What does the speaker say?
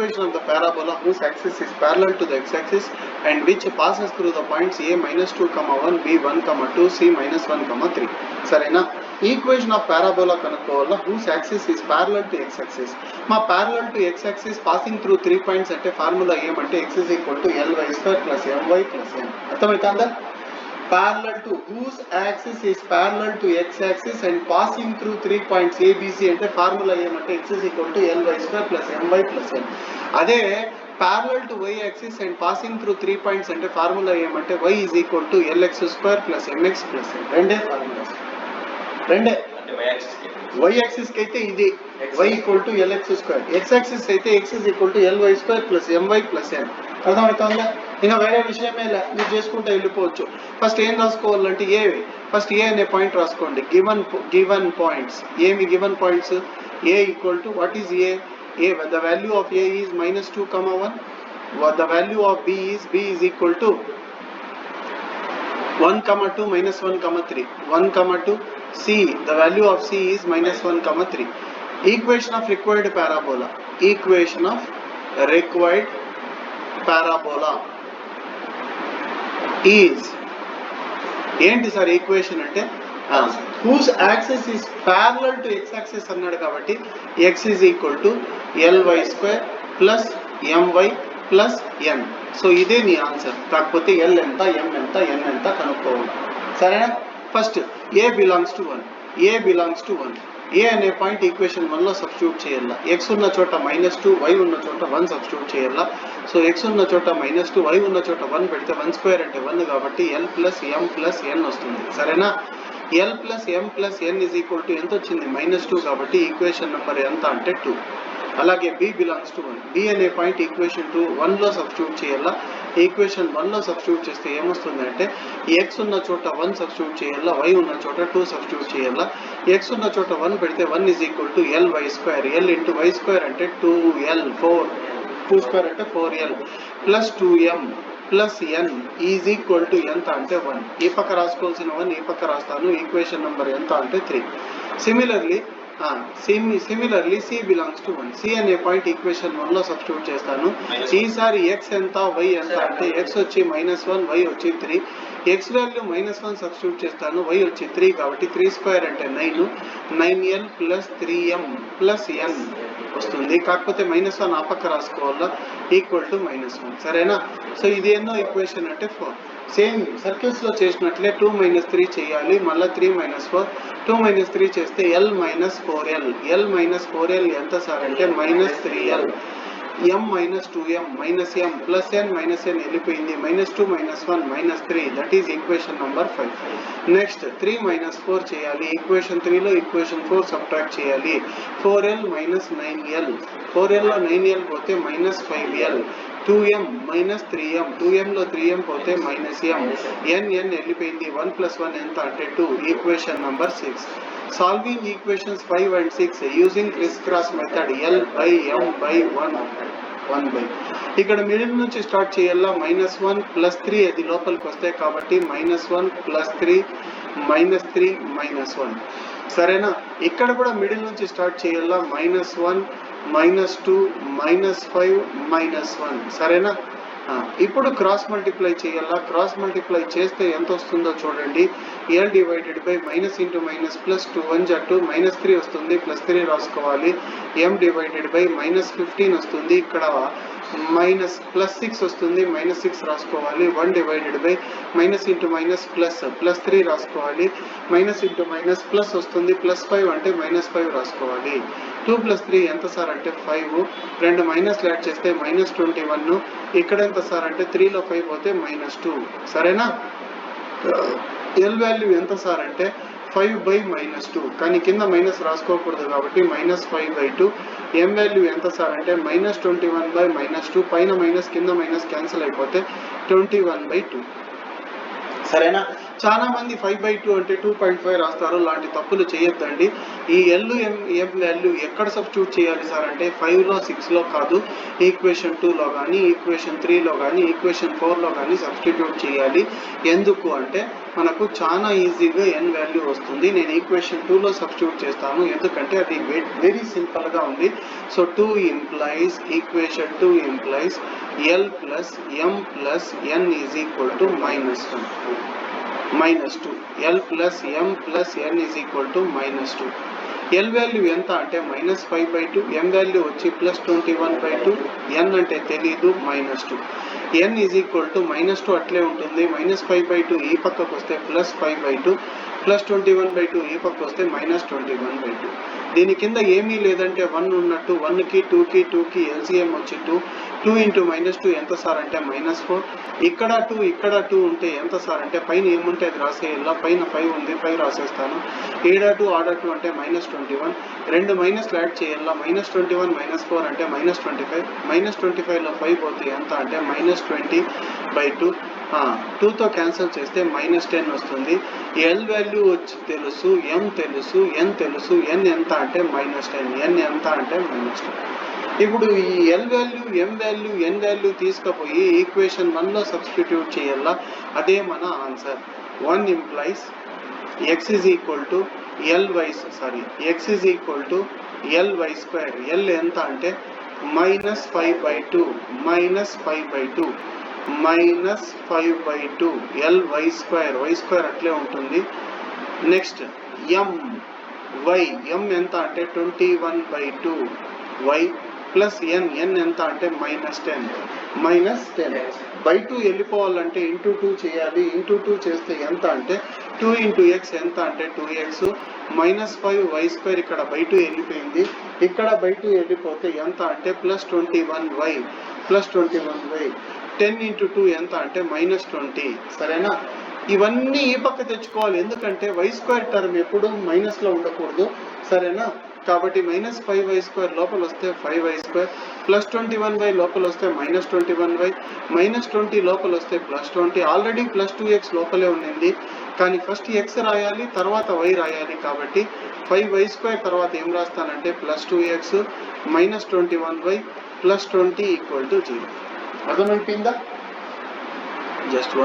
equation of the parabola whose axis is parallel to the x-axis and which passes through the points a minus 2, 1, b 1, 2, c minus 1, 3. సరేనా? Equation of parabola కనుక్కోవాలా whose axis is parallel to x-axis. మా parallel to x-axis passing through 3 points అంటే formula ఏమంటే x is equal to ly² plus my plus n. అర్థమవుతుందా? Parallel to whose axis is parallel to x-axis and passing through 3 points a, b, c అంటే formula ఏమంటే x is equal to ly² plus my plus n. అదే parallel to y-axis and passing through 3 points అంటే formula ఏమంటే y is equal to lx² plus mx plus n. రెండే formulas. రెండే. y-axis కి అయితే ఇది y equal to lx², x-axis అయితే x is equal to ly² plus my plus n. అర్థమవుతుందా? ఇంకా వేరే విషయమే లే, మీరు చేసుకుంటే వెళ్ళిపోవచ్చు. ఫస్ట్ ఏం రాసుకోవాలంటే ఏ, ఫస్ట్ ఏ అనే పాయింట్ రాసుకోండి. గివన్ పాయింట్స్ ఏమి given points? A equal to what is a? the value of a is minus 2, 1. The value of b is equal to 1, 2 minus 1, 3. 1, 2. C, the value of c is minus 1, 3. Equation of required parabola. Equation of required parabola is ఏంటి sir equation అంటే whose axis is parallel to x axis అన్నాడు కాబట్టి x is equal to ly² plus my plus n. So ఇదే నీ answer. కాకపోతే l ఎంత, m ఎంత, n ఎంత కనుక్కోవాలి. సరేనా? First a belongs to 1. a belongs to 1. a అనే పాయింట్ ఈక్వేషన్ 1లో సబ్స్టిట్యూట్ చేయాలా. x ఉన్న చోట -2, y ఉన్న చోట 1 సబ్స్టిట్యూట్ చేయాలా. సో x ఉన్న చోట -2, y ఉన్న చోట 1 పెడితే 1² అంటే 1 కాబట్టి l plus m plus n వస్తుంది. సరేనా? l plus m plus n is equal to ఎంత వచ్చింది? -2 కాబట్టి ఈక్వేషన్ నెంబర్ ఎంత అంటే 2. అలాగే b belongs to 1. b అనే పాయింట్ ఈక్వేషన్ 1లో సబ్స్టిట్యూట్ చేయాలా. ఈక్వేషన్ 1లో సబ్స్టిట్యూట్ చేస్తే ఏమొస్తుంది అంటే x ఉన్న చోట 1 సబ్స్టిట్యూట్ చేయాలా, y ఉన్న చోట 2 సబ్స్టిట్యూట్ చేయాలా. x ఉన్న చోట 1 పెడితే 1 is equal to ly². l into y² అంటే 2l, 4. 2² అంటే 4l plus 2m plus n is equal to ఎంత అంటే 1. ఈ పక్క రాసుకోవాల్సిన 1 ఈ పక్క రాస్తాను. ఈక్వేషన్ నెంబర్ ఎంత అంటే 3. Similarly c belongs to 1. c అనే పాయింట్ ఈక్వేషన్ 1లో సబ్స్టిట్యూట్ చేస్తాను. ఈసారి x ఎంత, y ఎంత అంటే x వచ్చి -1, y వచ్చి 3. x వాల్యూ -1 సబ్స్టిట్యూట్ చేస్తాను, y వచ్చి 3 కాబట్టి 3² అంటే 9. 9l plus 3m plus n వస్తుంది. కాకపోతే -1 ఆ పక్క రాసుకోవాలా ఈక్వల్ టు -1. సరేనా? సో ఇది ఎన్నో ఈక్వేషన్ అంటే 4. సేమ్ సర్కిల్స్ లో చేసినట్లే 2 - 3 చేయాలి, మళ్ళీ 3 - 4. 2 - 3 చేస్తే l - 4l. l - 4l ఎంత సార్ అంటే -3l. m - 2m -m plus n n వెళ్ళిపోయింది. -2 - 1 -3. That is equation number 5. Next 3 - 4 చేయాలి. ఈక్వేషన్ 3లో ఈక్వేషన్ 4 సబ్ట్రాక్ట్ చేయాలి. 4l - 9l. 4l లో 9l పోతే -5l. 2m - 3m. 2m లో 3m పోతే -m. n వెళ్ళిపోయింది. 1 + 1 ఎంత అంటే 2. Equation number 6. Solving equations 5 and 6 using criss cross method l/m/1. ఇక్కడ మిడిల్ నుంచి స్టార్ట్ చేయాలా. -1 + 3 అది లోపలికి వస్తాయి కాబట్టి -1 + 3 -3 -1. సరేనా? ఇక్కడ కూడా మిడిల్ నుంచి స్టార్ట్ చేయాలా. -1 -2 -5 -1. సరేనా? ఇప్పుడు క్రాస్ మల్టిప్లై చేయాలా. క్రాస్ మల్టిప్లై చేస్తే ఎంత వస్తుందో చూడండి. l డివైడెడ్ బై -× +2 1 2 -3 వస్తుంది, +3 రాసుకోవాలి. m డివైడెడ్ బై -15 వస్తుంది, ఇక్కడ +6 వస్తుంది, -6 రాసుకోవాలి. 1 డివైడెడ్ బై -× +3 రాసుకోవాలి. -× వస్తుంది, +5 అంటే -5 రాసుకోవాలి. 2 + 3 ఎంత సార్ అంటే 5. 2 మైనస్ యాడ్ చేస్తే -21. ఇక్కడ ఎంత సార్ అంటే 3లో 5 పోతే -2. సరేనా? l వాల్యూ ఎంత సార్ అంటే 5/-2. కానీ కింద మైనస్ రాసుకోకూడదు కాబట్టి -5/2. m వాల్యూ ఎంత సార్ అంటే -21/-2. పైన మైనస్ కింద మైనస్ క్యాన్సిల్ అయిపోతే 21/2. సరేనా? చాలా మంది 5/2 అంటే 2.5 రాస్తారు. లాంటి తప్పులు చేయొద్దండి. ఈ ఎల్ ఎం వాల్యూ ఎక్కడ సబ్స్టిట్యూట్ చేయాలి సార్ అంటే 5లో 6లో కాదు, ఈక్వేషన్ 2లో కానీ ఈక్వేషన్ 3లో కానీ ఈక్వేషన్ 4లో కానీ సబ్స్టిట్యూట్ చేయాలి. ఎందుకు అంటే మనకు చాలా ఈజీగా ఎన్ వాల్యూ వస్తుంది. నేను ఈక్వేషన్ 2లో సబ్స్టిట్యూట్ చేస్తాను ఎందుకంటే అది వెరీ సింపుల్గా ఉంది. So 2 implies equation 2 implies L plus M plus N is equal to -2. L plus M plus N is equal to -2. L value ఎంత అంటే -5/2, M వాల్యూ వచ్చి +21/2, N అంటే తెలీదు -2. N is equal to -2 అట్లే ఉంటుంది. -5/2 ఈ పక్కకు వస్తే +5/2, +21/2 ఈ పక్కకు వస్తే -21/2. దీని కింద ఏమీ లేదంటే 1 ఉన్నట్టు, 1కి 2కి LCM వచ్చి 2 ఇంటూ -2 ఎంత సార్ అంటే -4. ఇక్కడ 2 ఉంటే ఎంత సార్ అంటే పైన ఏముంటే అది రాసేయాలా, పైన 5 ఉంది 5 రాసేస్తాను. ఈడ 2 ఆడ 2 అంటే -21, రెండు మైనస్లు యాడ్ చేయాలా, -21 -4 అంటే -25, -25లో 5 పోతే ఎంత అంటే -20/2. 2తో క్యాన్సిల్ చేస్తే -10 వస్తుంది. ఎల్ వాల్యూ వచ్చి తెలుసు, ఎం తెలుసు, ఎన్ తెలుసు. ఎన్ ఎంత అంటే -10, ఎన్ ఎంత అంటే -10. ఇప్పుడు ఈ ఎల్ వాల్యూ, ఎం వాల్యూ, ఎన్ వాల్యూ తీసుకుపోయి ఈక్వేషన్ 1లో సబ్స్టిట్యూట్ చేయాలా. అదే మన answer. 1 implies x is equal to x is equal to ly square. L ఎంత అంటే -5/2 ly square. y square అట్లే ఉంటుంది. నెక్స్ట్ m ఎంత అంటే 21/2 y ప్లస్ n ఎంత అంటే -10 బై 2 వెళ్ళిపోవాలంటే ఇంటూ 2 చేయాలి. ఇంటూ 2 చేస్తే ఎంత అంటే 2 ఇంటూ ఎక్స్ ఎంత అంటే 2x, -5y స్క్వేర్ ఇక్కడ బై 2 వెళ్ళిపోయింది. ఇక్కడ బై 2 వెళ్ళిపోతే ఎంత అంటే +21y 10 ఇంటూ 2 ఎంత అంటే -20. సరేనా? ఇవన్నీ ఈ పక్క తెచ్చుకోవాలి ఎందుకంటే y స్క్వేర్ టర్మ్ ఎప్పుడు మైనస్లో ఉండకూడదు. సరేనా? కాబట్టి -5y స్క్వేర్ లోపల వస్తే 5y స్క్వేర్, +21y లోపల వస్తే -21y, -20 లోపల వస్తే +20. ఆల్రెడీ +2x లోపలే ఉండింది కానీ ఫస్ట్ x రాయాలి తర్వాత y రాయాలి. కాబట్టి 5y స్క్వేర్ తర్వాత ఏం రాస్తానంటే +2x -21y +20 = 0. అర్థమైపోయిందా? జస్ట్ 1